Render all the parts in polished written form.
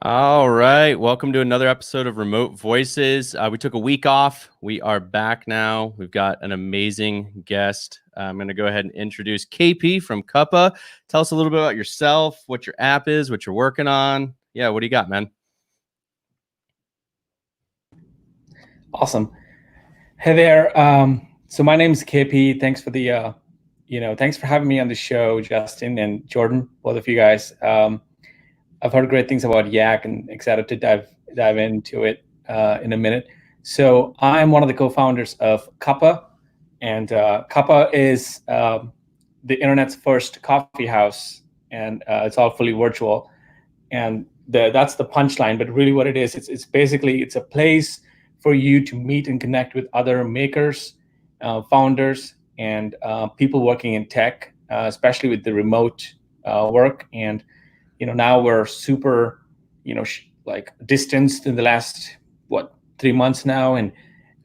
All right. Welcome to another episode of Remote Voices. We took a week off. We are back now. We've got an amazing guest. I'm going to go ahead and introduce KP from Cuppa. Tell us a little bit about yourself, what your app is, what you're working on. Yeah, what do you got, man? Awesome. Hey there. So my name is KP. Thanks for thanks for having me on the show, Justin and Jordan, both of you guys. I've heard great things about Yak and excited to dive into it in a minute. So I'm one of the co-founders of Cuppa, and Cuppa is the internet's first coffee house, and it's all fully virtual. And that's the punchline. But really, what it is, it's basically it's a place for you to meet and connect with other makers, founders, and people working in tech, especially with the remote work. And now we're super, like distanced in the last 3 months now, and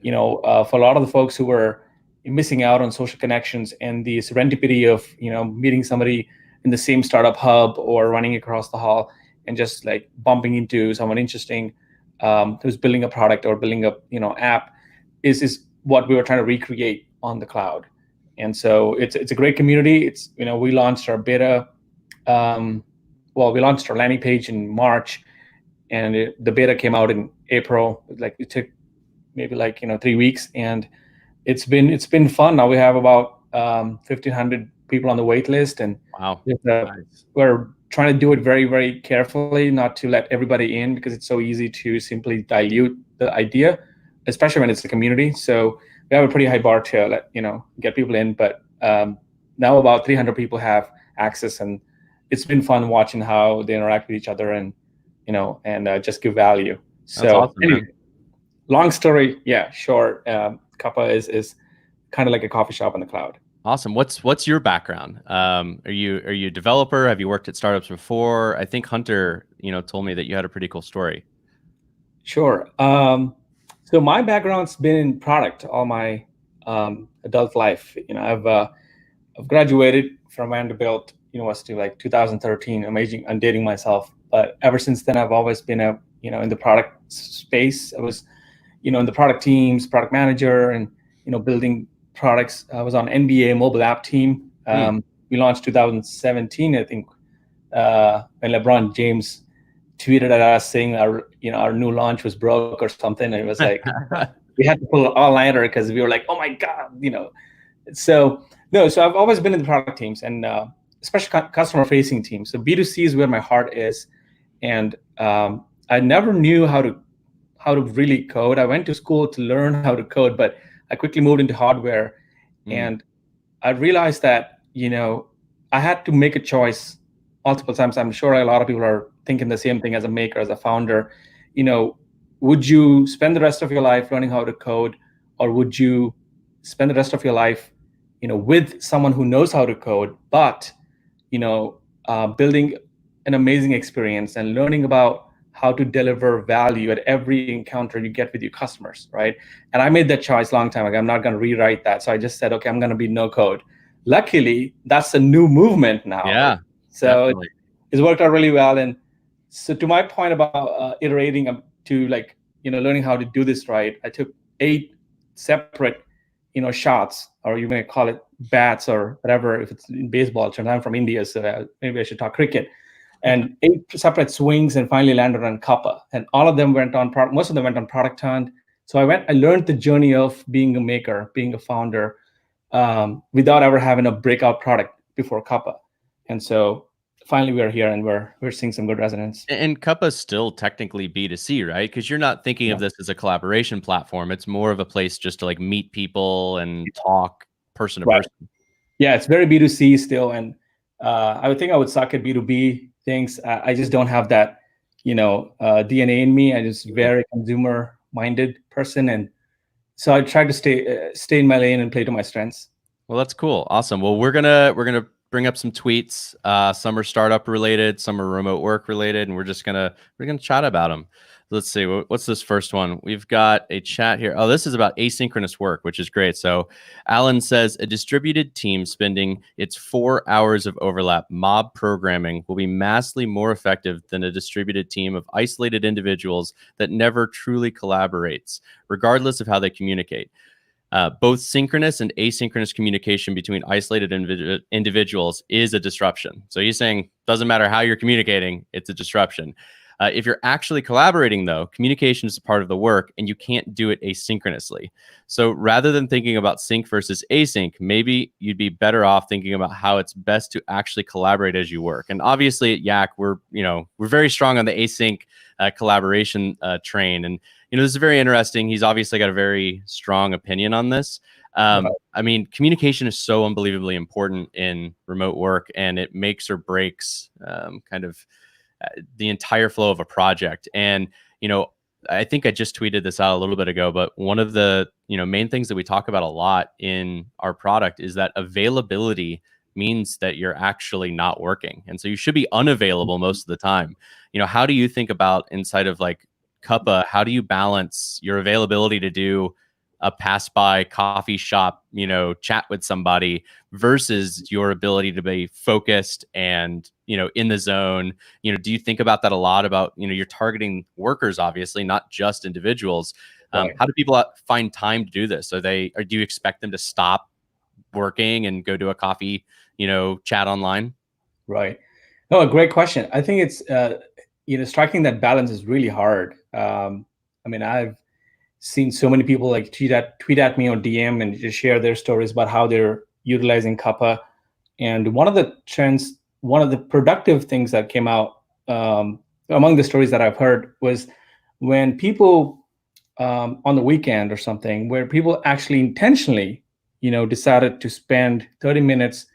for a lot of the folks who were missing out on social connections and the serendipity of meeting somebody in the same startup hub or running across the hall and just like bumping into someone interesting who's building a product or building a app is what we were trying to recreate on the cloud. And so it's a great community. It's we launched our beta. We launched our landing page in March, and the beta came out in April. Like it took maybe 3 weeks, and it's been fun. Now we have about 1,500 people on the wait list, and Wow. Nice. We're trying to do it very, very carefully, not to let everybody in, because it's so easy to simply dilute the idea, especially when it's a community. So we have a pretty high bar to get people in. But now about 300 people have access, and it's been fun watching how they interact with each other and just give value. So That's awesome, anyway, man. long story, short. Cuppa is kind of like a coffee shop on the cloud. Awesome. What's your background? Are you a developer? Have you worked at startups before? I think Hunter, told me that you had a pretty cool story. Sure. So my background's been in product all my adult life. I've graduated from Vanderbilt University like 2013. I'm dating myself, but ever since then I've always been in the product space. I was in the product teams, product manager, and building products. I was on NBA mobile app team. We launched 2017, I think, when LeBron James tweeted at us saying our new launch was broke or something, and it was like we had to pull an all-nighter because we were like, oh my god, So I've always been in the product teams, and especially customer-facing teams. So B2C is where my heart is, and I never knew how to really code. I went to school to learn how to code, but I quickly moved into hardware, and I realized that I had to make a choice multiple times. I'm sure a lot of people are thinking the same thing as a maker, as a founder. Would you spend the rest of your life learning how to code, or would you spend the rest of your life with someone who knows how to code, but building an amazing experience and learning about how to deliver value at every encounter you get with your customers, right? And I made that choice a long time ago. I'm not going to rewrite that. So I just said, okay, I'm going to be no code. Luckily, that's a new movement now. Yeah. So it's worked out really well. And so to my point about iterating to learning how to do this right, I took 8 separate shots, or you may call it bats or whatever if it's in baseball terms. I'm from India, so maybe I should talk cricket. And 8 separate swings, and finally landed on Cuppa. And all of them went on product. Most of them went on Product Hunt. So I learned the journey of being a maker, being a founder, without ever having a breakout product before Cuppa. And so finally we're here, and we're seeing some good resonance. And Cuppa's still technically B2C, right? Because you're not thinking of this as a collaboration platform. It's more of a place just to meet people and talk person to person. Yeah, it's very B2C still, and I would think I would suck at B2B things. I just don't have that DNA in me. I'm just very consumer minded person, and so I try to stay in my lane and play to my strengths. Well, that's cool. Awesome. Well, we're gonna bring up some tweets. Some are startup related, some are remote work related, and we're gonna chat about them. Let's see. What's this first one? We've got a chat here. Oh, this is about asynchronous work, which is great. So Alan says a distributed team spending its 4 hours of overlap mob programming will be massively more effective than a distributed team of isolated individuals that never truly collaborates, regardless of how they communicate. Both synchronous and asynchronous communication between isolated individuals is a disruption. So he's saying doesn't matter how you're communicating, it's a disruption. If you're actually collaborating, though, communication is a part of the work and you can't do it asynchronously. So rather than thinking about sync versus async, maybe you'd be better off thinking about how it's best to actually collaborate as you work. And obviously at Yak, we're very strong on the async collaboration train. And, this is very interesting. He's obviously got a very strong opinion on this. I mean, communication is so unbelievably important in remote work, and it makes or breaks kind of the entire flow of a project. And, I think I just tweeted this out a little bit ago, but one of the, main things that we talk about a lot in our product is that availability means that you're actually not working. And so you should be unavailable most of the time. How do you think about inside of like Cuppa, how do you balance your availability to do a pass by coffee shop, chat with somebody versus your ability to be focused and, in the zone? Do you think about that a lot about, you're targeting workers, obviously, not just individuals. Right. How do people find time to do this? Or do you expect them to stop working and go do a coffee, chat online? Right. No, a great question. I think it's, striking that balance is really hard. I mean, I've seen so many people like tweet at me on DM and just share their stories about how they're utilizing Cuppa. And one of the productive things that came out among the stories that I've heard was when people on the weekend or something, where people actually intentionally, decided to spend 30 minutes,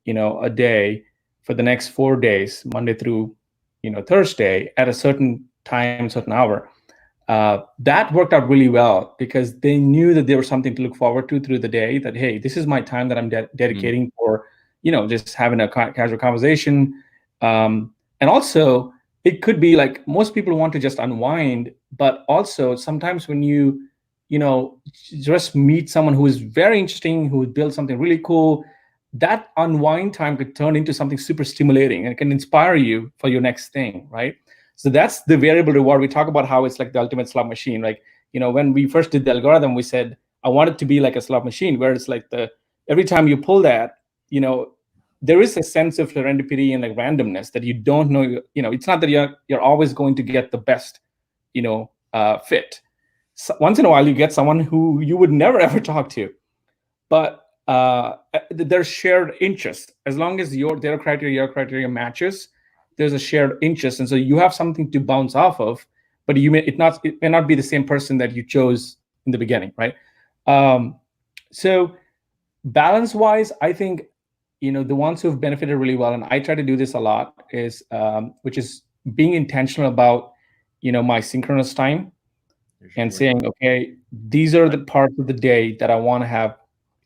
a day for the next 4 days, Monday through, Thursday, at a certain time, certain hour. That worked out really well because they knew that there was something to look forward to through the day, that, hey, this is my time that I'm dedicating for, just having a casual conversation. And also it could be like most people want to just unwind, but also sometimes when you just meet someone who is very interesting, who built something really cool, that unwind time could turn into something super stimulating and it can inspire you for your next thing, right? So that's the variable reward. We talk about how it's like the ultimate slot machine. Like, when we first did the algorithm, we said, I want it to be like a slot machine where it's like every time you pull that, there is a sense of serendipity and like randomness that you don't know, it's not that you're always going to get the best, fit. So once in a while you get someone who you would never ever talk to, but there's shared interest. As long as their criteria, your criteria matches, there's a shared interest, and so you have something to bounce off of. But it may not be the same person that you chose in the beginning, right? So balance-wise, I think the ones who've benefited really well, and I try to do this a lot, is which is being intentional about my synchronous time and saying, okay, these are the parts of the day that I want to have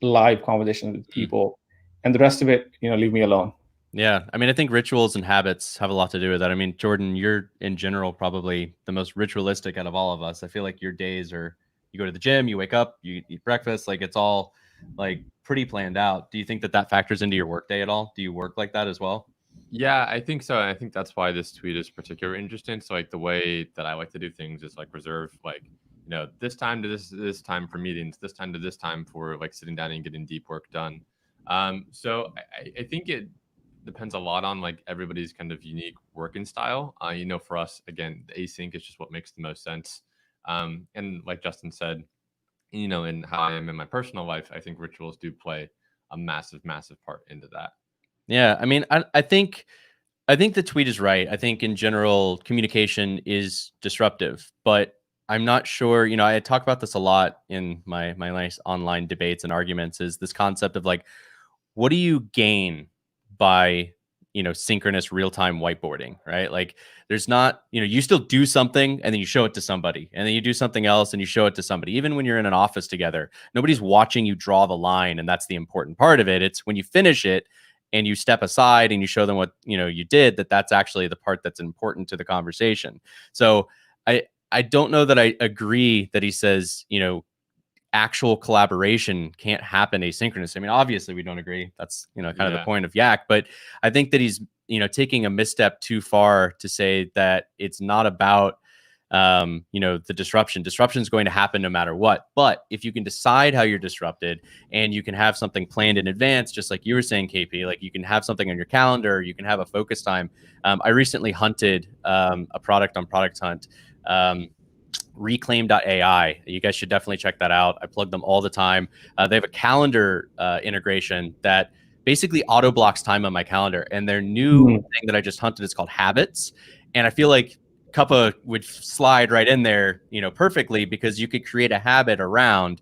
live conversations with people, and the rest of it, leave me alone. Yeah. I mean, I think rituals and habits have a lot to do with that. I mean, Jordan, you're in general probably the most ritualistic out of all of us. I feel like your days are, you go to the gym, you wake up, you eat breakfast, like it's all like pretty planned out. Do you think that factors into your workday at all? Do you work like that as well? Yeah, I think so. And I think that's why this tweet is particularly interesting. So like the way that I like to do things is like reserve like, this time to this time for meetings, this time to this time for like sitting down and getting deep work done. So I think it depends a lot on like everybody's kind of unique working style. For us, again, the async is just what makes the most sense. And like Justin said, in how I am in my personal life, I think rituals do play a massive, massive part into that. Yeah. I mean, I think the tweet is right. I think in general, communication is disruptive, but I'm not sure, I talk about this a lot in my nice online debates and arguments, is this concept of like, what do you gain by, synchronous real-time whiteboarding, right? Like there's not, you still do something and then you show it to somebody and then you do something else and you show it to somebody. Even when you're in an office together, nobody's watching you draw the line. And that's the important part of it. It's when you finish it and you step aside and you show them what, you did, that's actually the part that's important to the conversation. So I don't know that I agree that he says, actual collaboration can't happen asynchronous. I mean, obviously we don't agree. That's, kind of the point of Yak, but I think that he's, taking a misstep too far to say that it's not about, the disruption. Disruption is going to happen no matter what. But if you can decide how you're disrupted and you can have something planned in advance, just like you were saying, KP, like you can have something on your calendar, you can have a focus time. I recently hunted a product on Product Hunt. Reclaim.ai. You guys should definitely check that out. I plug them all the time. They have a calendar integration that basically auto blocks time on my calendar. And their new thing that I just hunted is called Habits. And I feel like Cuppa would slide right in there, perfectly, because you could create a habit around,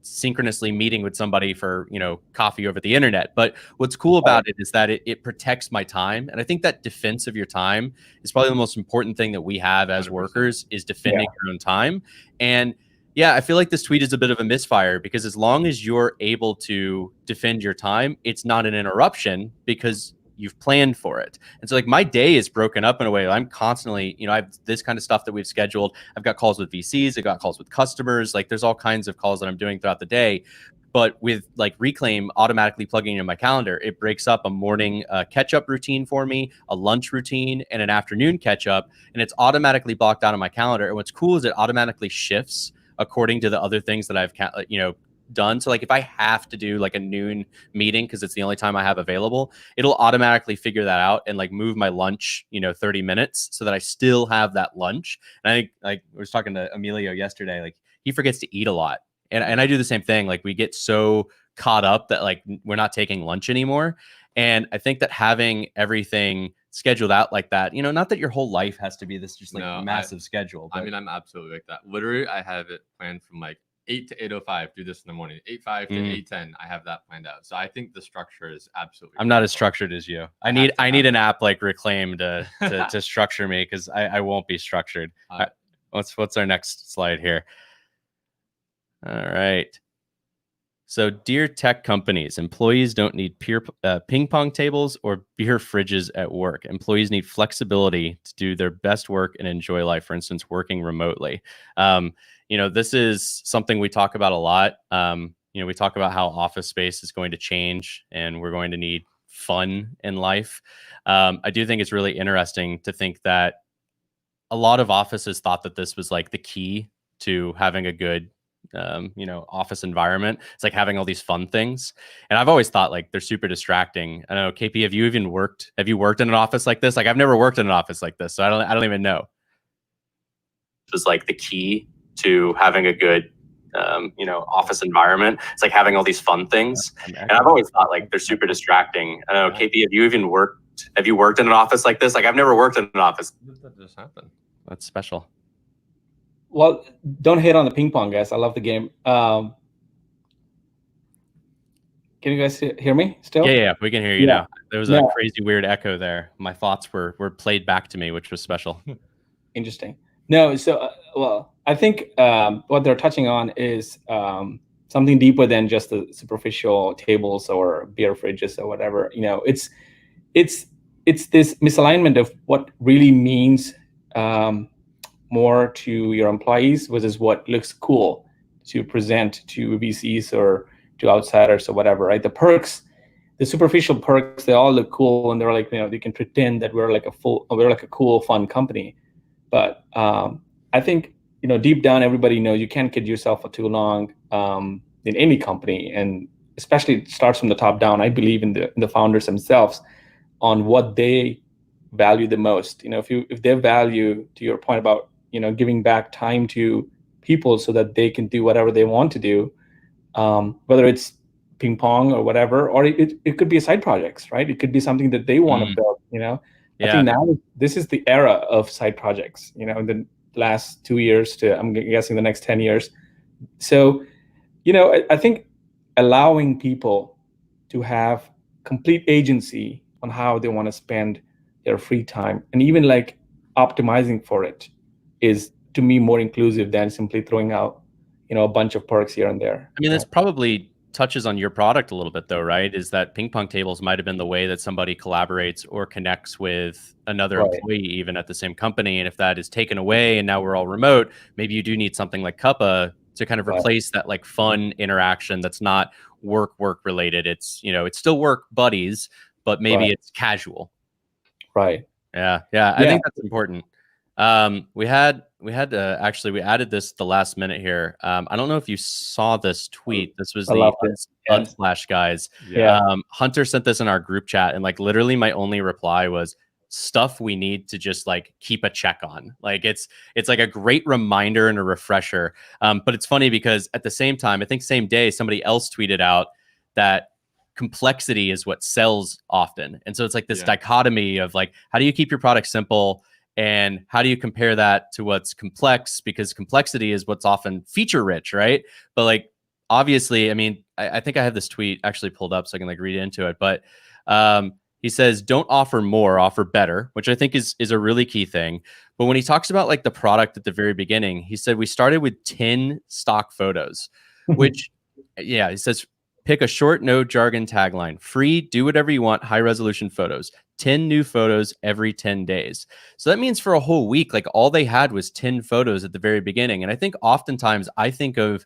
synchronously meeting with somebody for, coffee over the internet. But what's cool about it is that it protects my time. And I think that defense of your time is probably the most important thing that we have as 100%. Workers, is defending your own time. And yeah, I feel like this tweet is a bit of a misfire, because as long as you're able to defend your time, it's not an interruption because you've planned for it. And so like my day is broken up in a way. I'm constantly, I have this kind of stuff that we've scheduled. I've got calls with VCs, I've got calls with customers. Like there's all kinds of calls that I'm doing throughout the day. But with like Reclaim automatically plugging in my calendar, it breaks up a morning catch-up routine for me, a lunch routine, and an afternoon catch-up. And it's automatically blocked out on my calendar. And what's cool is it automatically shifts according to the other things that I've, done. So like if I have to do like a noon meeting because it's the only time I have available, it'll automatically figure that out and like move my lunch 30 minutes so that I still have that lunch. And I think, like I was talking to Emilio yesterday, like he forgets to eat a lot, and I do the same thing. Like we get so caught up that like we're not taking lunch anymore. And I think that having everything scheduled out like that, not that your whole life has to be this just like massive schedule. But... I mean, I'm absolutely like that. Literally, I have it planned from like 8 to 8:05, do this in the morning. 8:05 to 8:10, I have that planned out. So I think the structure is absolutely. I'm not as structured as you. I need an app like Reclaim to structure me, because I won't be structured. What's our next slide here? All right. So, dear tech companies, employees don't need ping pong tables or beer fridges at work. Employees need flexibility to do their best work and enjoy life. For instance, working remotely. This is something we talk about a lot. We talk about how office space is going to change and we're going to need fun in life. I do think it's really interesting to think that a lot of offices thought that this was like the key to having a good office environment. It's like having all these fun things. And I've always thought like they're super distracting. I don't know, KP, have you worked in an office like this? Like I've never worked in an office like this, so I don't even know. It was like the key to having a good office environment. It's like having all these fun things. And I've always thought like they're super distracting. I don't know, KP, have you worked in an office like this? Like I've never worked in an office. That just happened. That's special. Well, don't hate on the ping pong, guys. I love the game. Can you guys hear me still? Yeah, we can hear you now. There was a crazy weird echo there. My thoughts were played back to me, which was special. Interesting. No, so I think what they're touching on is something deeper than just the superficial tables or beer fridges or whatever. It's this misalignment of what really means more to your employees versus what looks cool to present to VCs or to outsiders or whatever, right? The perks, the superficial perks, they all look cool, and they're like, they can pretend that we're like a cool, fun company. But I think, deep down, everybody knows you can't kid yourself for too long in any company, and especially it starts from the top down. I believe in the founders themselves on what they value the most. If they value, to your point about giving back time to people so that they can do whatever they want to do, whether it's ping pong or whatever, or it could be side projects, right? It could be something that they want to build. I think now this is the era of side projects. In the last 2 years to, I'm guessing, the next 10 years. So, I think allowing people to have complete agency on how they want to spend their free time, and even like optimizing for it, is to me more inclusive than simply throwing out, a bunch of perks here and there. I mean, that's probably touches on your product a little bit though, right? Is that ping pong tables might have been the way that somebody collaborates or connects with another Right. employee even at the same company. And if that is taken away and now we're all remote, maybe you do need something like Cuppa to kind of Right. replace that like fun interaction that's not work related. It's, you know, it's still work buddies, but maybe Right. it's casual. Right. Yeah. I think that's important. We had actually, we added this the last minute here. I don't know if you saw this tweet. This was I the love this. Yes. Unsplash guys. Yeah. Hunter sent this in our group chat, and like literally my only reply was stuff we need to just like keep a check on. Like it's like a great reminder and a refresher. But it's funny because at the same time, I think same day somebody else tweeted out that complexity is what sells often. And so it's like this dichotomy of like, how do you keep your product simple? And how do you compare that to what's complex? Because complexity is what's often feature rich, right? But like, obviously, I mean, I think I have this tweet actually pulled up so I can like read into it. But he says, don't offer more, offer better, which I think is a really key thing. But when he talks about like the product at the very beginning, he said, we started with 10 stock photos, which, yeah, he says, pick a short, no jargon tagline, free, do whatever you want, high resolution photos, 10 new photos every 10 days. So that means for a whole week, like all they had was 10 photos at the very beginning. And I think oftentimes I think of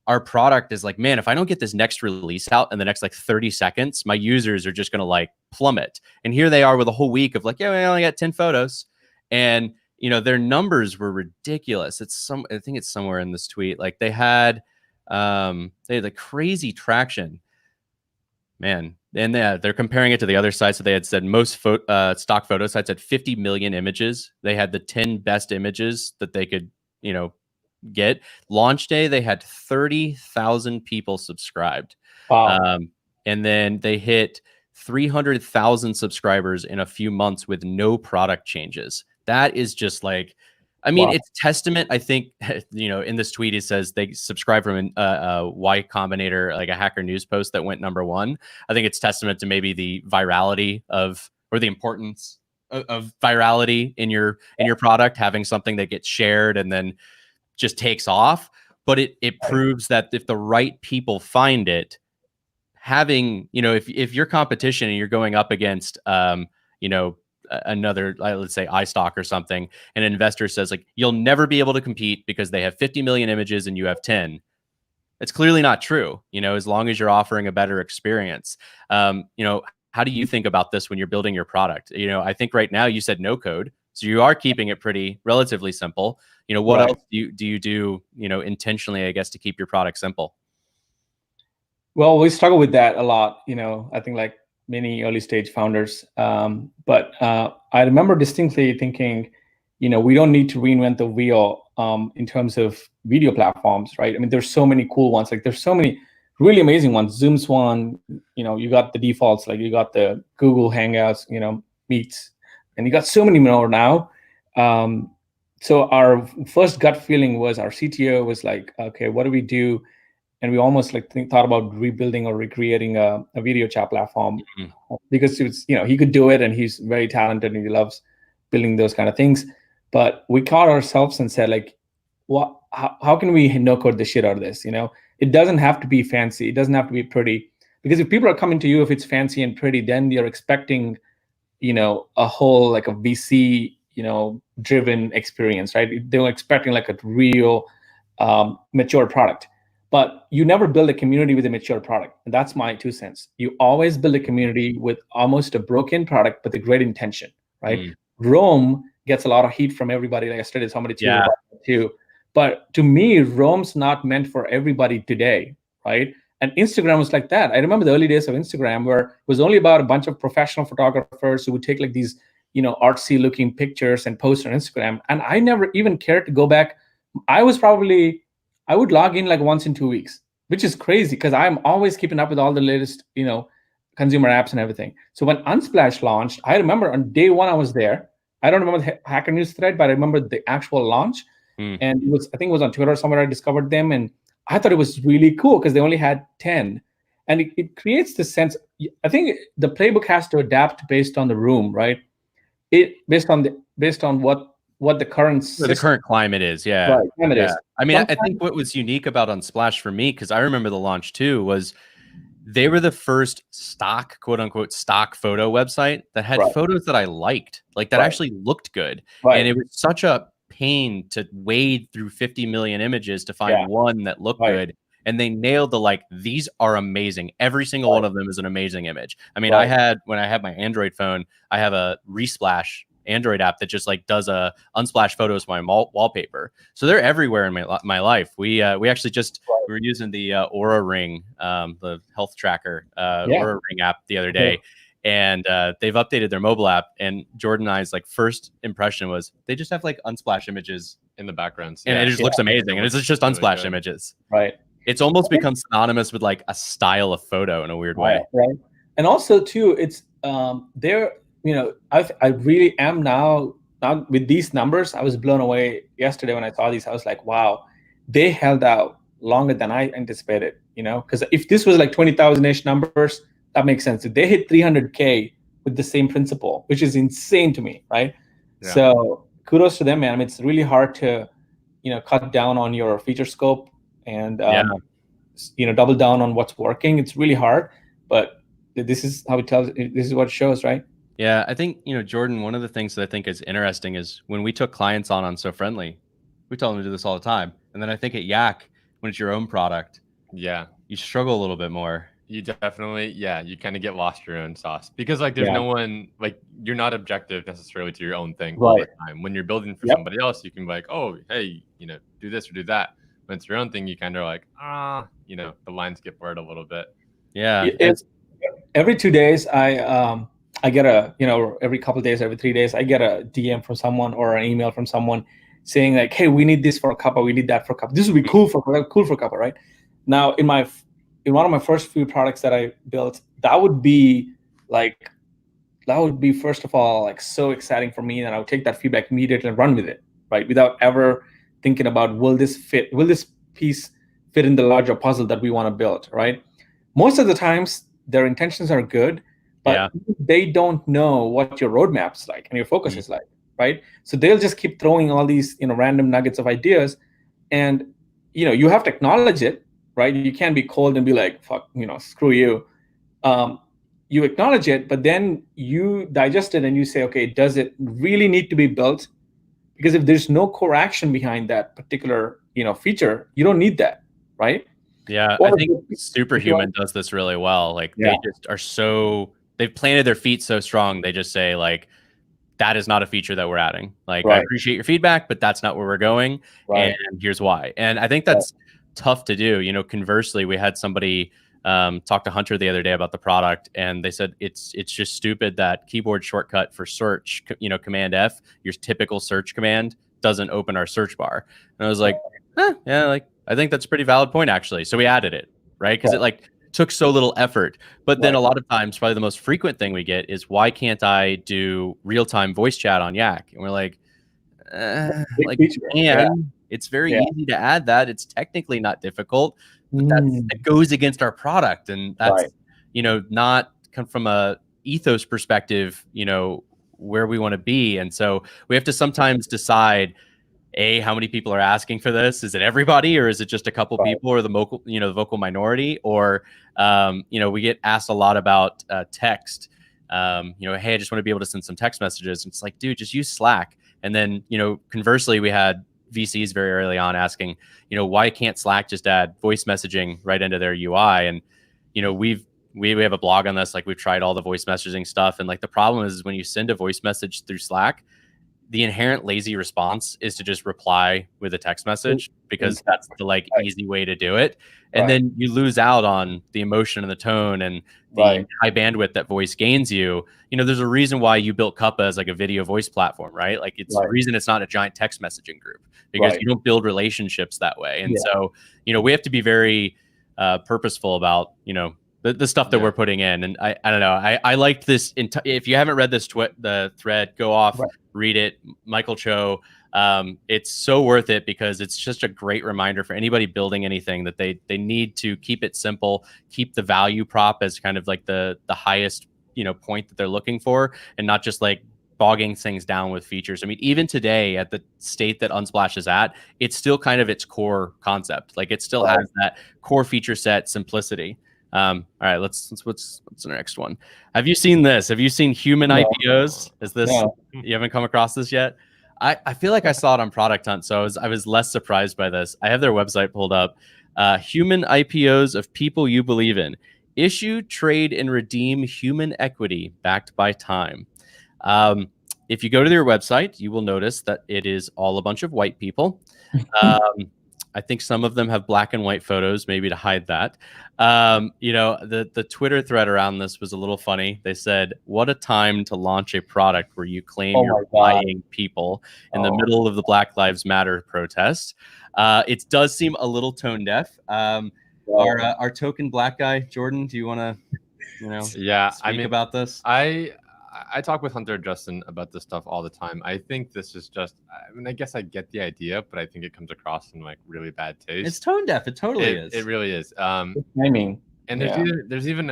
our product as like, man, if I don't get this next release out in the next like 30 seconds, my users are just going to like plummet. And here they are with a whole week of like, yeah, we only got 10 photos. And, you know, their numbers were ridiculous. I think it's somewhere in this tweet. Like they had the crazy traction, man. And they're comparing it to the other site. So they had said most stock photo sites had 50 million images. They had the 10 best images that they could, you know, get. Launch day, they had 30,000 people subscribed. Wow. And then they hit 300,000 subscribers in a few months with no product changes. That is just like, I mean, it's testament. I think, you know, in this tweet, it says they subscribe from a Y Combinator, like a Hacker News post that went #1. I think it's testament to maybe the virality or the importance of virality in your product, having something that gets shared and then just takes off. But it proves that if the right people find it, having, you know, if your competition and you're going up against, you know, another, let's say iStock or something, and an investor says like, you'll never be able to compete because they have 50 million images and you have 10. It's clearly not true, you know, as long as you're offering a better experience. You know, how do you think about this when you're building your product? You know, I think right now you said no code, so you are keeping it pretty relatively simple. You know, what else do you do, you know, intentionally, I guess, to keep your product simple? Well, we struggle with that a lot, you know, I think like many early stage founders. But I remember distinctly thinking, you know, we don't need to reinvent the wheel in terms of video platforms, right? I mean, there's so many cool ones. Like there's so many really amazing ones. Zoom's one, you know, you got the defaults, like you got the Google Hangouts, you know, Meets, and you got so many more now. So our first gut feeling was our CTO was like, okay, what do we do? And we almost like thought about rebuilding or recreating a video chat platform because it was, you know, he could do it and he's very talented and he loves building those kind of things. But we caught ourselves and said like, what? How can we no code the shit out of this? You know, it doesn't have to be fancy. It doesn't have to be pretty, because if people are coming to you, if it's fancy and pretty, then you're expecting, you know, a whole like a VC, you know, driven experience, right? They're expecting like a real mature product. But you never build a community with a mature product. And that's my 2 cents. You always build a community with almost a broken product, but a great intention, right? Roam gets a lot of heat from everybody. Like I studied somebody too. But to me, Roam's not meant for everybody today, right? And Instagram was like that. I remember the early days of Instagram where it was only about a bunch of professional photographers who would take like these, you know, artsy looking pictures and post on Instagram. And I never even cared to go back. I would log in like once in 2 weeks, which is crazy because I'm always keeping up with all the latest, you know, consumer apps and everything. So when Unsplash launched, I remember on day one I was there. I don't remember the Hacker News thread, but I remember the actual launch. And I think it was on Twitter somewhere I discovered them. And I thought it was really cool because they only had 10. And it creates this sense. I think the playbook has to adapt based on the room, right? Based on what what the current Where the current climate is. Yeah. right, climate Yeah. is. I mean, I Sometimes- think what was unique about Unsplash for me, because I remember the launch too, was they were the first stock, quote unquote, stock photo website that had Right. photos that I liked, like that Right. actually looked good. Right. And it was such a pain to wade through 50 million images to find Yeah. one that looked Right. good. And they nailed the like, these are amazing. Every single Right. one of them is an amazing image. I mean, Right. when I had my Android phone, I have a Resplash Android app that just like does a unsplash photos of my wallpaper. So they're everywhere in my life. We actually just we were using the Aura Ring, the health tracker Aura Ring app the other day, and they've updated their mobile app. And Jordan and I's like first impression was they just have like unsplash images in the background, and it just looks amazing, and it's just really unsplash good. images. Right. It's almost become synonymous with like a style of photo in a weird way. Right. And also too, it's there. You know, I really am now with these numbers. I was blown away yesterday when I saw these. I was like, wow, they held out longer than I anticipated. You know, because if this was like 20,000-ish numbers, that makes sense. If they hit 300K with the same principle, which is insane to me, right? Yeah. So kudos to them, man. I mean, it's really hard to, you know, cut down on your feature scope and you know, double down on what's working. It's really hard, but this is how it tells. This is what it shows, right? Yeah, I think, you know, Jordan, one of the things that I think is interesting is when we took clients on So Friendly, we tell them to do this all the time. And then I think at Yak, when it's your own product, you struggle a little bit more. You definitely, you kind of get lost your own sauce because like there's no one, like you're not objective necessarily to your own thing all the time. When you're building for somebody else, you can be like, oh, hey, you know, do this or do that. When it's your own thing, you kind of like, you know, the lines get blurred a little bit. Yeah. It's every 2 days, I get a, you know, every couple of days, every 3 days, I get a DM from someone or an email from someone saying like, hey, we need this for a couple, we need that for a couple. This would be cool for a couple, right? Now, in one of my first few products that I built, that would be first of all like so exciting for me, and I would take that feedback immediately and run with it, right? Without ever thinking about will this piece fit in the larger puzzle that we want to build, right? Most of the times their intentions are good, but they don't know what your roadmap's like and your focus is like, right? So they'll just keep throwing all these, you know, random nuggets of ideas, and you know, you have to acknowledge it, right? You can't be cold and be like, fuck, you know, screw you. You acknowledge it, but then you digest it and you say, okay, does it really need to be built? Because if there's no core action behind that particular, you know, feature, you don't need that, right? Yeah, I think Superhuman does this really well. Like they just are they've planted their feet so strong. They just say like, that is not a feature that we're adding. Like, I appreciate your feedback, but that's not where we're going. And here's why. And I think that's tough to do. You know, conversely, we had somebody talk to Hunter the other day about the product, and they said it's just stupid that keyboard shortcut for search, you know, Command F, your typical search command, doesn't open our search bar. And I was like, yeah, like I think that's a pretty valid point actually. So we added it, right? Because it like took so little effort. But then a lot of times, probably the most frequent thing we get is, why can't I do real-time voice chat on Yak? And we're like, it's very easy to add that. It's technically not difficult, but that goes against our product. And that's, you know, not come from a ethos perspective, you know, where we want to be. And so we have to sometimes decide, how many people are asking for this? Is it everybody, or is it just a couple people, or the vocal minority? Or, you know, we get asked a lot about text. You know, hey, I just want to be able to send some text messages. And it's like, dude, just use Slack. And then, you know, conversely, we had VCs very early on asking, you know, why can't Slack just add voice messaging right into their UI? And, you know, we have a blog on this. Like, we've tried all the voice messaging stuff. And like, the problem is when you send a voice message through Slack, the inherent lazy response is to just reply with a text message, because that's the like easy way to do it. And then you lose out on the emotion and the tone and the high bandwidth that voice gains you. You know, there's a reason why you built Cuppa as like a video voice platform, right? Like it's the reason it's not a giant text messaging group, because you don't build relationships that way. And so, you know, we have to be very purposeful about, you know, the stuff that we're putting in. And I don't know. I liked this. If you haven't read this the thread, go off, read it. Michael Cho. It's so worth it, because it's just a great reminder for anybody building anything that they need to keep it simple, keep the value prop as kind of like the highest, you know, point that they're looking for, and not just like bogging things down with features. I mean, even today at the state that Unsplash is at, it's still kind of its core concept. Like it still has that core feature set simplicity. All right, what's the next one? Have you seen this? Have you seen human IPOs? Is this you haven't come across this yet? I feel like I saw it on Product Hunt, so I was less surprised by this. I have their website pulled up. Human IPOs of people you believe in. Issue, trade, and redeem human equity backed by time. If you go to their website, you will notice that it is all a bunch of white people. I think some of them have black and white photos, maybe to hide that. The Twitter thread around this was a little funny. They said, "What a time to launch a product where you claim you're buying people in the middle of the Black Lives Matter protest." It does seem a little tone deaf. Our token black guy, Jordan, do you want to, speak about this? I talk with Hunter Justin about this stuff all the time. I think this is just, I guess I get the idea, but I think it comes across in like really bad taste. It's tone deaf. It totally is. It really is. Timing. And there's even,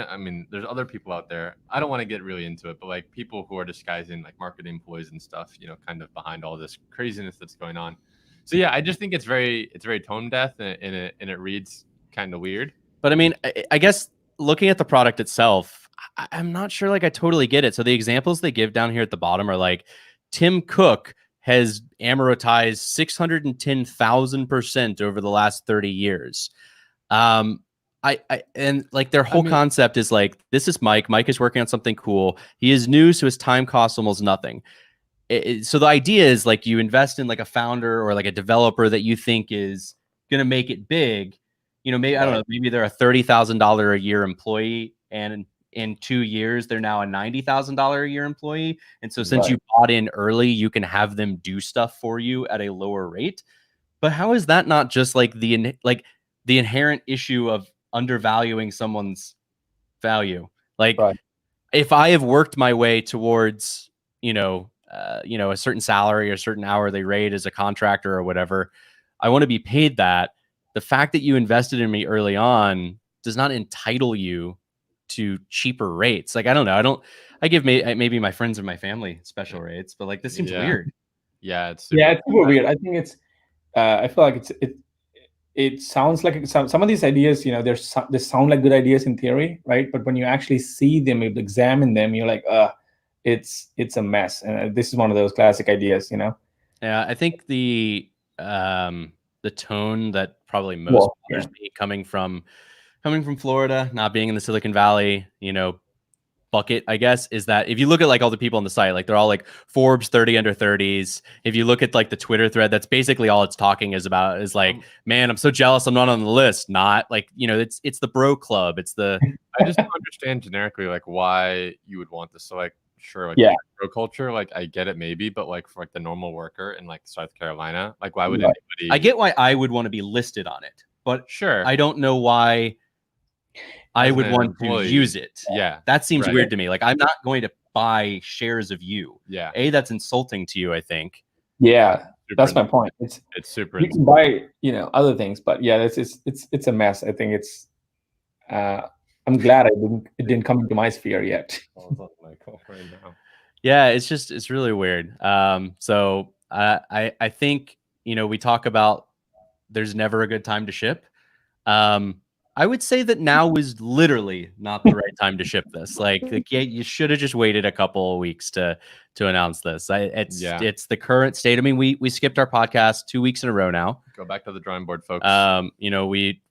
there's other people out there. I don't want to get really into it, but like people who are disguising like marketing employees and stuff, kind of behind all this craziness that's going on. So yeah, I just think it's very tone deaf and it reads kind of weird. But I mean, I guess looking at the product itself, I'm not sure like I totally get it. So the examples they give down here at the bottom are like Tim Cook has amortized 610,000% over the last 30 years. And like their whole concept is like, this is Mike. Mike is working on something cool. He is new, so his time costs almost nothing. So the idea is like you invest in like a founder or like a developer that you think is going to make it big. Maybe, I don't know, maybe they're a $30,000 a year employee, and in 2 years, they're now a $90,000 a year employee. And so since you bought in early, you can have them do stuff for you at a lower rate. But how is that not just like the inherent issue of undervaluing someone's value? Like if I have worked my way towards, a certain salary or a certain hourly rate as a contractor or whatever, I want to be paid that. The fact that you invested in me early on does not entitle you to cheaper rates. Like, I don't know. I give maybe my friends and my family special rates, but like, this seems weird. Yeah. It's super weird. I think it's, I feel like it sounds like some of these ideas, they sound like good ideas in theory, right? But when you actually see them, you examine them, you're like, it's a mess. And this is one of those classic ideas, Yeah. I think the tone that probably most bothers me coming from Florida, not being in the Silicon Valley, bucket, I guess, is that if you look at like all the people on the site, like they're all like Forbes 30 under 30s. If you look at like the Twitter thread, that's basically all it's talking is about is like, man, I'm so jealous I'm not on the list. Not like, it's the bro club. It's the I just don't understand generically like why you would want this. So like, sure, like bro culture, like I get it maybe, but like for like the normal worker in like South Carolina, like why would anybody? I get why I would want to be listed on it, but sure, I don't know why I would want to use it. Yeah. That seems weird to me. Like, I'm not going to buy shares of you. Yeah. That's insulting to you, I think. Yeah. That's my point. It's super. You can buy, other things, but yeah, it's a mess. I think it's, I'm glad it didn't come into my sphere yet. Yeah. It's really weird. So I think, we talk about there's never a good time to ship. I would say that now is literally not the right time to ship this. Like you should have just waited a couple of weeks to announce this. It's the current state. I mean, we skipped our podcast 2 weeks in a row now. Go back to the drawing board, folks.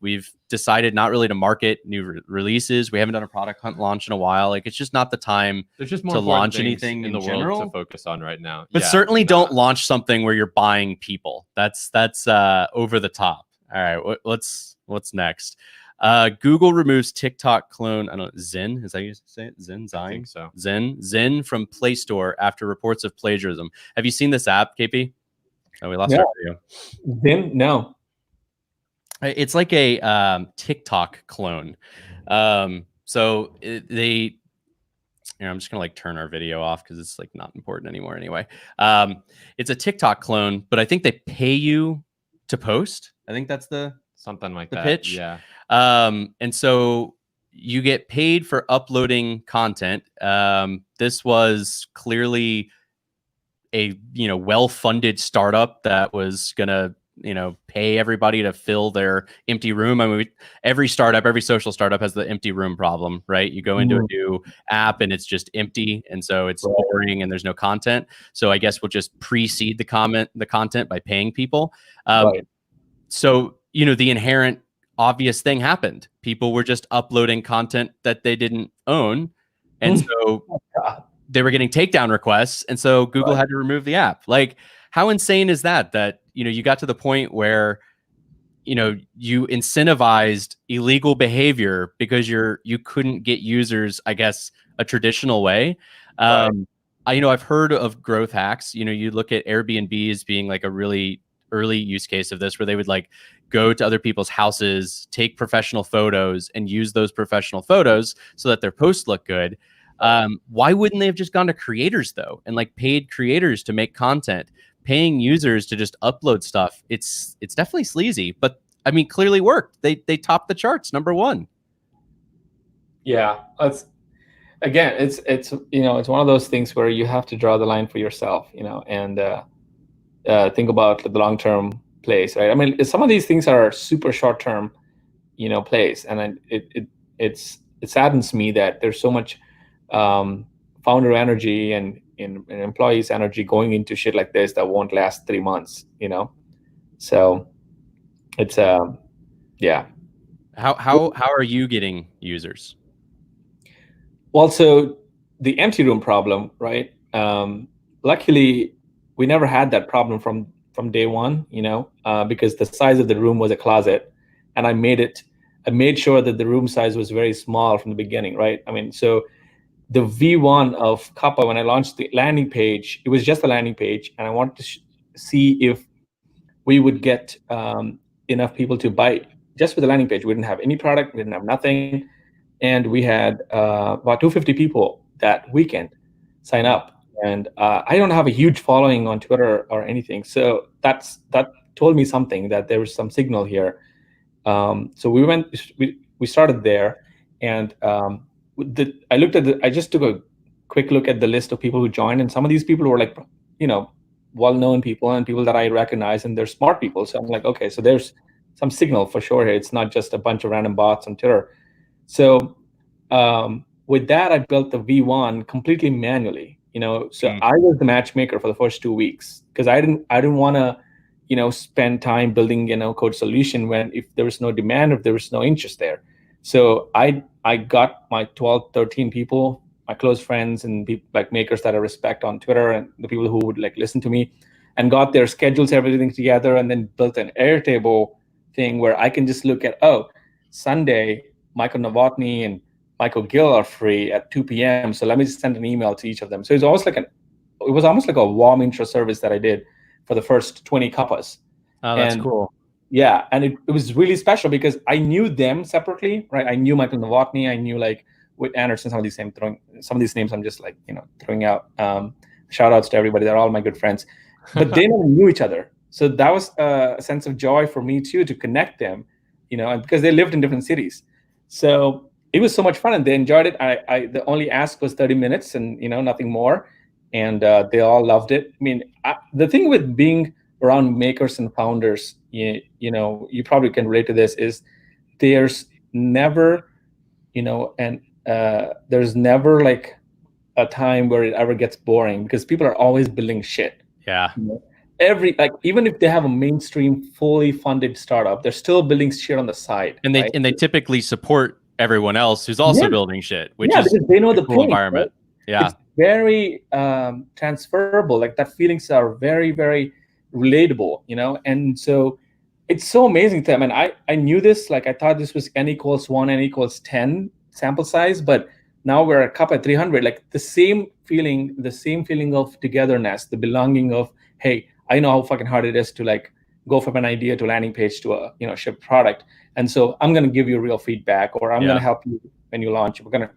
We've decided not really to market new releases. We haven't done a product hunt launch in a while. Like it's just not the time There's just more to launch anything in the general world to focus on right now. But certainly don't launch something where you're buying people. That's over the top. All right, what's next? Google removes TikTok clone. I don't know, Zen. Is that how you say it? Zen? I think so. Zen from Play Store after reports of plagiarism. Have you seen this app, KP? Oh, we lost our video. Zen? No. It's like a TikTok clone. I'm just gonna like turn our video off because it's like not important anymore anyway. It's a TikTok clone, but I think they pay you to post. I think that's something like the that. pitch. Yeah. And so you get paid for uploading content. This was clearly a well-funded startup that was gonna pay everybody to fill their empty room. I mean, every social startup has the empty room problem, right? You go into a new app and it's just empty, and so it's boring and there's no content. So I guess we'll just precede the content by paying people. Right. So the inherent obvious thing happened. People were just uploading content that they didn't own, and so they were getting takedown requests, and so Google had to remove the app. Like, how insane is that? That you got to the point where you incentivized illegal behavior because you couldn't get users, I guess, a traditional way. I've heard of growth hacks. You look at Airbnb as being like a really early use case of this, where they would like go to other people's houses, take professional photos, and use those professional photos so that their posts look good. Why wouldn't they have just gone to creators though, and like paid creators to make content, paying users to just upload stuff? It's definitely sleazy, but I mean, clearly worked. They topped the charts, #1. Yeah, it's one of those things where you have to draw the line for yourself, and think about the long-term plays, right? I mean, some of these things are super short-term, plays, and it saddens me that there's so much founder energy and employees' energy going into shit like this that won't last 3 months, So it's yeah. How are you getting users? Well, so the empty room problem, right? Luckily, we never had that problem from day one, because the size of the room was a closet, and I made sure that the room size was very small from the beginning, right? I mean, so the V1 of Kappa, when I launched the landing page, it was just a landing page, and I wanted to see if we would get enough people to buy just with the landing page. We didn't have any product, we didn't have nothing, and we had about 250 people that weekend sign up. And I don't have a huge following on Twitter or anything, so that told me something, that there was some signal here. So we started there, and I just took a quick look at the list of people who joined, and some of these people were like, well-known people and people that I recognize, and they're smart people. So I'm like, okay, so there's some signal for sure here. It's not just a bunch of random bots on Twitter. So with that, I built the V1 completely manually. So I was the matchmaker for the first 2 weeks, because I didn't want to, spend time building, code solution if there was no demand, if there was no interest there. So I got my 12, 13 people, my close friends and people like makers that I respect on Twitter, and the people who would like listen to me, and got their schedules, everything together, and then built an Airtable thing where I can just look at, Sunday, Michael Novotny and Michael Gill are free at 2 p.m. So let me just send an email to each of them. So it was almost like a warm intro service that I did for the first 20 Kappas. Oh, that's cool. Yeah, and it was really special because I knew them separately, right? I knew Michael Novotny, I knew like Whit Anderson, some of these names I'm just like, throwing out. Shout outs to everybody. They're all my good friends. But they never knew each other. So that was a sense of joy for me too, to connect them, because they lived in different cities. So it was so much fun, and they enjoyed it. The only ask was 30 minutes and, nothing more. And they all loved it. I mean, the thing with being around makers and founders, you probably can relate to this, is there's never, there's never like a time where it ever gets boring, because people are always building shit. Yeah. Even if they have a mainstream, fully funded startup, they're still building shit on the side. And they typically support everyone else who's also building shit, which is because they know the cool pain, environment. Right? Yeah. It's very transferable. Like that feelings are very, very relatable, and so it's so amazing to them. And I knew this, like I thought this was n equals 1, n equals 10 sample size, but now we're a Kappa at 300, like the same feeling of togetherness, the belonging of, hey, I know how fucking hard it is to like go from an idea to landing page to a shipped product. And so I'm going to give you real feedback, or I'm going to help you when you launch. We're going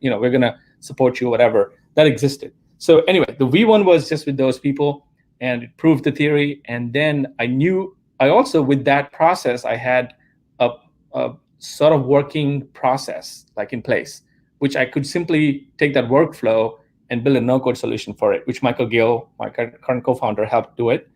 to support you, whatever. That existed. So anyway, the V1 was just with those people, and it proved the theory. And then I also, with that process, I had a sort of working process like in place, which I could simply take that workflow and build a no-code solution for it, which Michael Gill, my current co-founder, helped do it.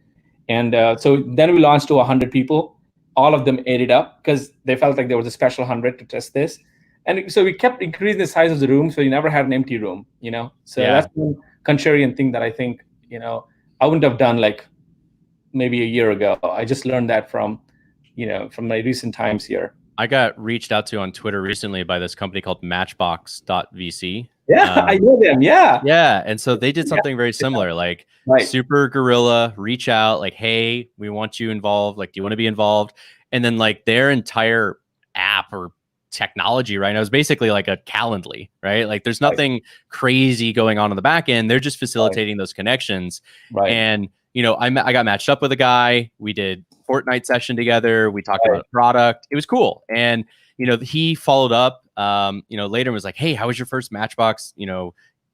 And so then we launched to 100 people. All of them ate it up because they felt like there was a special 100 to test this. And so we kept increasing the size of the room, so you never had an empty room, So Yeah. that's one contrarian thing that I think, I wouldn't have done like maybe a year ago. I just learned that from my recent times here. I got reached out to on Twitter recently by this company called Matchbox.vc. Yeah, I know them. Yeah. Yeah. And so they did something very similar, like Right. super guerrilla, reach out, like, hey, we want you involved. Like, do you want to be involved? And then like their entire app or technology right now is basically like a Calendly, right? Like there's nothing crazy going on the back end. They're just facilitating those connections. Right. And, I got matched up with a guy. We did Fortnite session together. We talked about a product. It was cool. And, he followed up, later and was like, hey, how was your first Matchbox,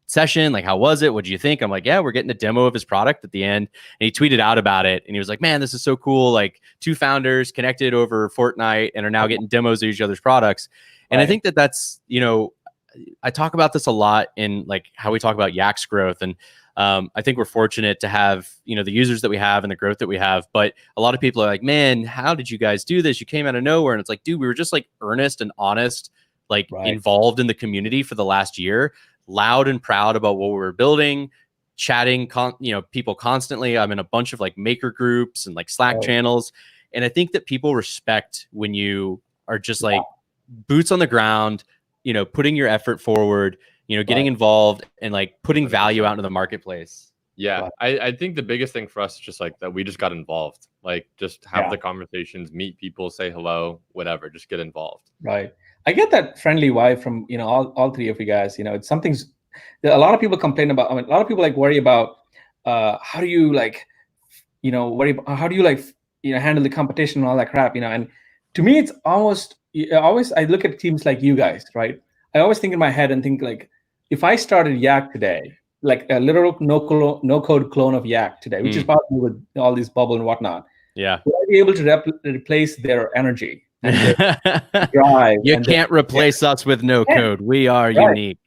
session? Like, how was it? What do you think? I'm like, yeah, we're getting a demo of his product at the end. And he tweeted out about it. And he was like, man, this is so cool. Like 2 founders connected over Fortnite and are now getting demos of each other's products. And I think that's, I talk about this a lot in like how we talk about Yak's growth. And I think we're fortunate to have, the users that we have and the growth that we have. But a lot of people are like, man, how did you guys do this? You came out of nowhere. And it's like, dude, we were just like earnest and honest, like involved in the community for the last year, loud and proud about what we were building, chatting, people constantly. I'm in a bunch of like maker groups and like Slack channels. And I think that people respect when you are just like boots on the ground, putting your effort forward, getting involved and like putting value out into the marketplace. Yeah. I think the biggest thing for us is just like that we just got involved, like just have the conversations, meet people, say hello, whatever, just get involved. Right. I get that friendly vibe from, all 3 of you guys. It's something's a lot of people complain about. I mean, a lot of people like worry about how do you like, worry about, how do you like, handle the competition and all that crap, and to me, it's almost I look at teams like you guys, right? I always think in my head and think like, if I started Yak today, like a literal no code clone of Yak today, which is possible with all these bubble and whatnot, would I be able to replace their energy and their drive? You can't replace us with no code. We are unique.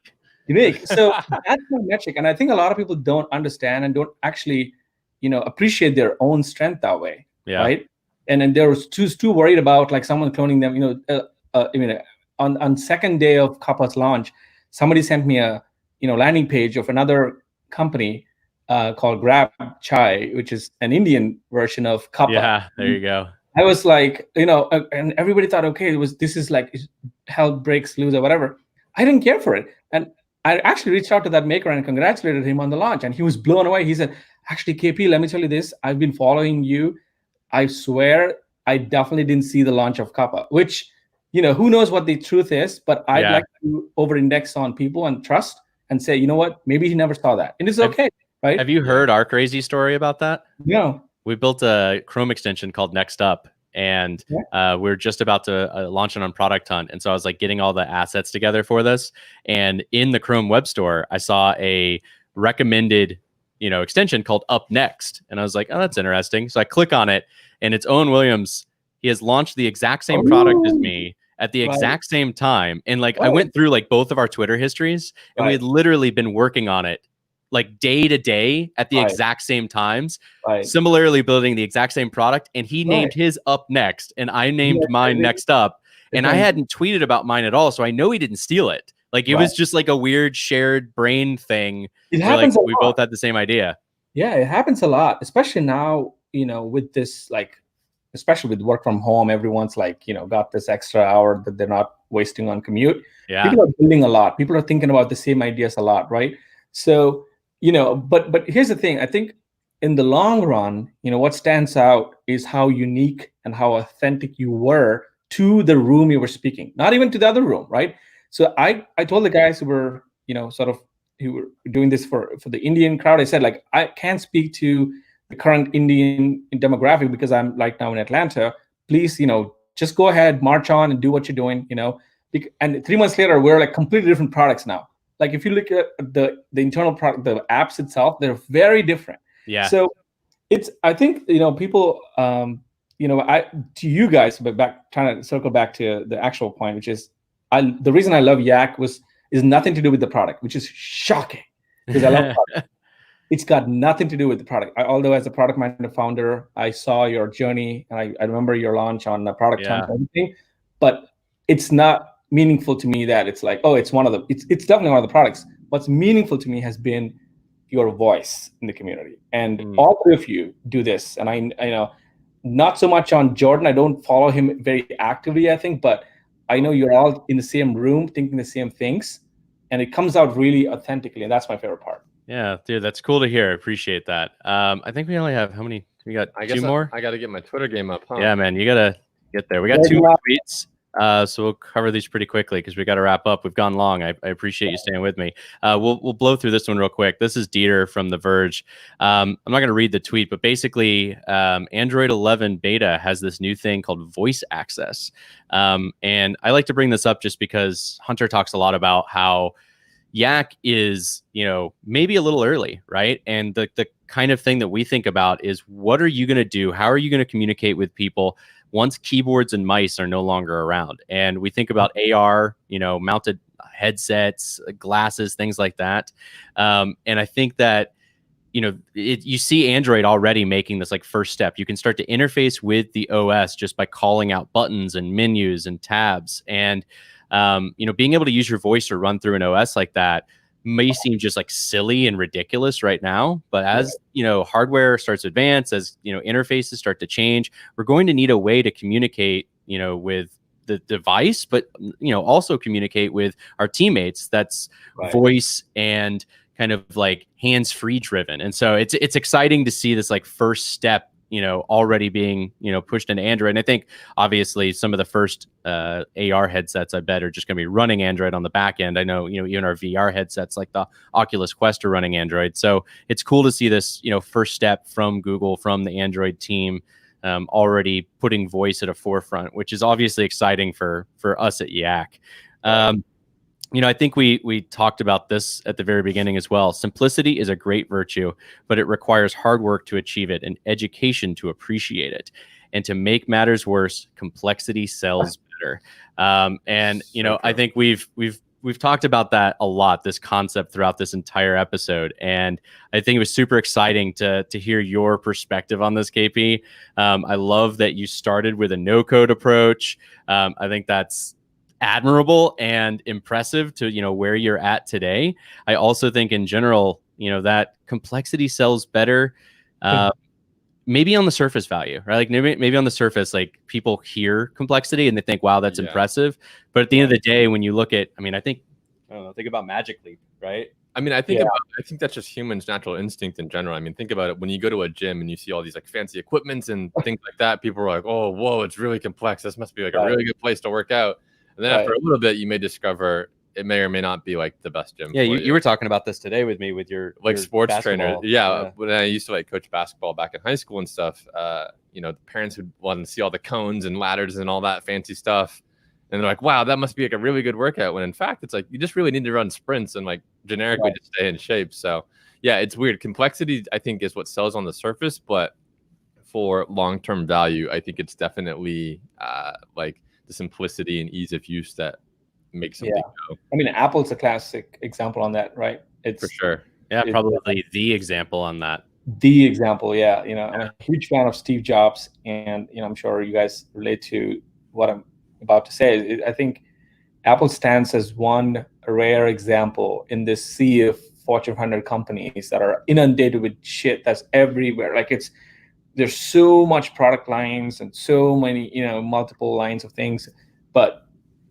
So that's my metric, and I think a lot of people don't understand and don't actually, appreciate their own strength that way, right? And then they're too worried about like someone cloning them. On second day of Kappa's launch, somebody sent me a landing page of another company called Grab Chai, which is an Indian version of Kappa. Yeah, there you go. I was like, and everybody thought, okay, this is like hell breaks loose or whatever. I didn't care for it, and I actually reached out to that maker and congratulated him on the launch, and he was blown away. He said, actually, KP, let me tell you this: I've been following you. I swear, I definitely didn't see the launch of Kappa, which. Who knows what the truth is, but I'd like to over-index on people and trust and say, you know what, maybe he never saw that. And it's okay, right? Have you heard our crazy story about that? No. We built a Chrome extension called Next Up, and we're just about to launch it on Product Hunt. And so I was like getting all the assets together for this. And in the Chrome Web Store, I saw a recommended, extension called Up Next. And I was like, oh, that's interesting. So I click on it, and it's Owen Williams. He has launched the exact same product as me at the exact same time. And like, I went through like both of our Twitter histories, and we had literally been working on it like day to day at the exact same times, similarly building the exact same product. And he named his Up Next, and I named mine Next Up. And I hadn't tweeted about mine at all. So I know he didn't steal it. Like it was just like a weird shared brain thing. It happens like, we both had the same idea. Yeah, it happens a lot, especially now, with this, like, especially with work from home, everyone's like, got this extra hour that they're not wasting on commute. Yeah. People are building a lot. People are thinking about the same ideas a lot, right? So, but here's the thing. I think in the long run, what stands out is how unique and how authentic you were to the room you were speaking, not even to the other room, right? So I told the guys who were, who were doing this for the Indian crowd, I said, like, I can't speak to the current Indian demographic because I'm like now in Atlanta. Please, just go ahead, march on and do what you're doing, and 3 months later, we're like completely different products now. Like if you look at the internal product, the apps itself, they're very different. Yeah. So I think, people, to you guys, but trying to circle back to the actual point, which is the reason I love Yak is nothing to do with the product, which is shocking. because I love product. It's got nothing to do with the product. Although as a product manager founder, I saw your journey, and I remember your launch on the product hunt and everything, but it's not meaningful to me that it's like, oh, it's definitely one of the products. What's meaningful to me has been your voice in the community, and all three of you do this. And I know not so much on Jordan. I don't follow him very actively, I think, but I know you're all in the same room thinking the same things, and it comes out really authentically, and that's my favorite part. Yeah, dude, that's cool to hear. I appreciate that. I think we only have how many? We got two more. I got to get my Twitter game up, huh? Yeah, man, you gotta get there. We got 2 more tweets, so we'll cover these pretty quickly because we got to wrap up. We've gone long. I appreciate you staying with me. We'll blow through this one real quick. This is Dieter from The Verge. I'm not gonna read the tweet, but basically, Android 11 beta has this new thing called voice access, and I like to bring this up just because Hunter talks a lot about how Yak is, maybe a little early, right? And the kind of thing that we think about is, what are you going to do? How are you going to communicate with people once keyboards and mice are no longer around? And we think about AR, mounted headsets, glasses, things like that. And I think that, you see Android already making this like first step. You can start to interface with the OS just by calling out buttons and menus and tabs. And being able to use your voice to run through an OS like that may seem just like silly and ridiculous right now, but as hardware starts to advance, as interfaces start to change, we're going to need a way to communicate with the device, but also communicate with our teammates that's voice and kind of like hands-free driven. And so it's exciting to see this like first step already being, pushed into Android. And I think obviously some of the first AR headsets, I bet, are just going to be running Android on the back end. I know, even our VR headsets like the Oculus Quest are running Android. So it's cool to see this, first step from Google, from the Android team, already putting voice at a forefront, which is obviously exciting for us at Yak. I think we talked about this at the very beginning as well. Simplicity is a great virtue, but it requires hard work to achieve it and education to appreciate it. And to make matters worse, complexity sells better. I think we've talked about that a lot, this concept throughout this entire episode. And I think it was super exciting to hear your perspective on this, KP. I love that you started with a no-code approach. I think that's admirable and impressive to where you're at today. I also think in general, that complexity sells better. Maybe on the surface value, right? Like maybe on the surface, like people hear complexity and they think, wow, that's impressive. But at the end of the day, when you look at, think about Magic Leap, right? I think that's just humans' natural instinct in general. Think about it. When you go to a gym and you see all these like fancy equipments and things like that, people are like, oh, whoa, it's really complex. This must be like a really good place to work out. And then after a little bit, you may discover it may or may not be like the best gym. Yeah, you were talking about this today with me with your sports basketball. trainer. Yeah, when I used to like coach basketball back in high school and stuff, the parents would want to see all the cones and ladders and all that fancy stuff. And they're like, wow, that must be like a really good workout. When in fact, it's like you just really need to run sprints and like generically just stay in shape. So yeah, it's weird. Complexity, I think, is what sells on the surface, but for long-term value, I think it's definitely like the simplicity and ease of use that makes something go. Apple's a classic example on that, right? It's for sure. Yeah, probably the example on that. The example, yeah. I'm a huge fan of Steve Jobs, and I'm sure you guys relate to what I'm about to say. I think Apple stands as one rare example in this sea of Fortune 100 companies that are inundated with shit that's everywhere. Like there's so much product lines and so many, multiple lines of things, but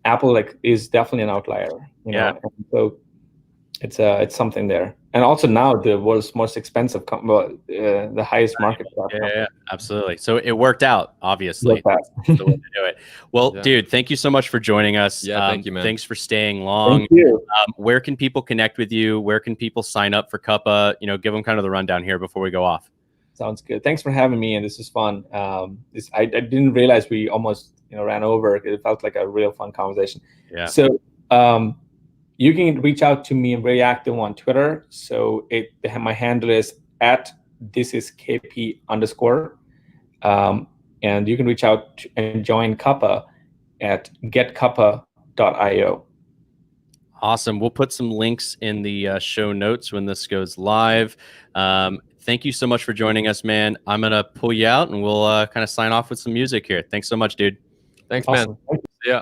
Apple is definitely an outlier, Yeah. And so it's something there. And also now the world's most expensive, the highest market cap. Yeah, absolutely. So it worked out, obviously. That's the way to do it. Well, dude, thank you so much for joining us. Yeah, thank you, man. Thanks for staying long. Thank you. Where can people connect with you? Where can people sign up for Cuppa? Give them kind of the rundown here before we go off. Sounds good. Thanks for having me, and this is fun. I didn't realize we almost ran over. It felt like a real fun conversation. Yeah. So you can reach out to me. I'm very active on Twitter. So my handle is @thisiskp_. And you can reach out and join Cuppa at getcuppa.io. Awesome. We'll put some links in the show notes when this goes live. Thank you so much for joining us, man. I'm going to pull you out and we'll kind of sign off with some music here. Thanks so much, dude. Thanks, Awesome. man. Yeah.